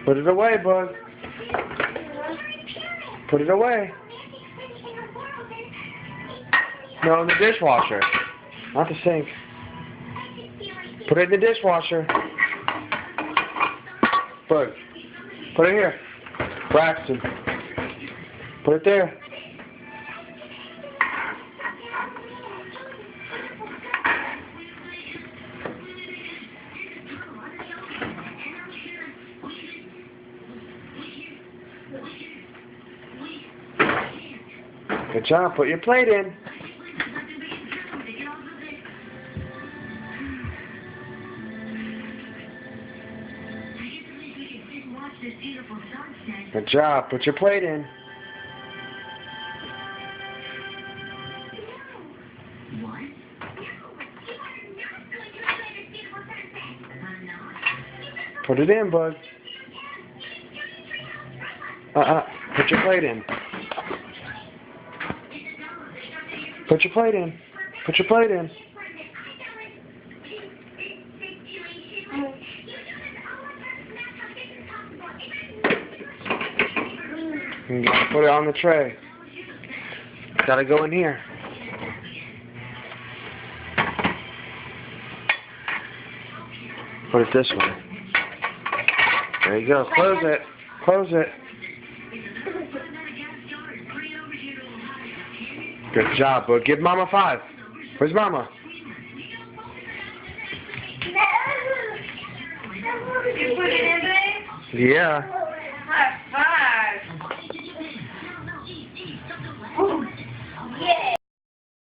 Put it away, Bug. Put it away. No, in the dishwasher. Not the sink. Put it in the dishwasher. Bug. Put it here. Braxton. Put it there. Good job. Put your plate in. Good job. Put your plate in. Put it in, Bud. Put your plate in. Put your plate in. Put your plate in. You gotta put it on the tray. Gotta go in here. Put it this way. There you go. Close it. Close it. Good job, bud. Give Mama 5. Where's Mama? You put it in, babe? Yeah.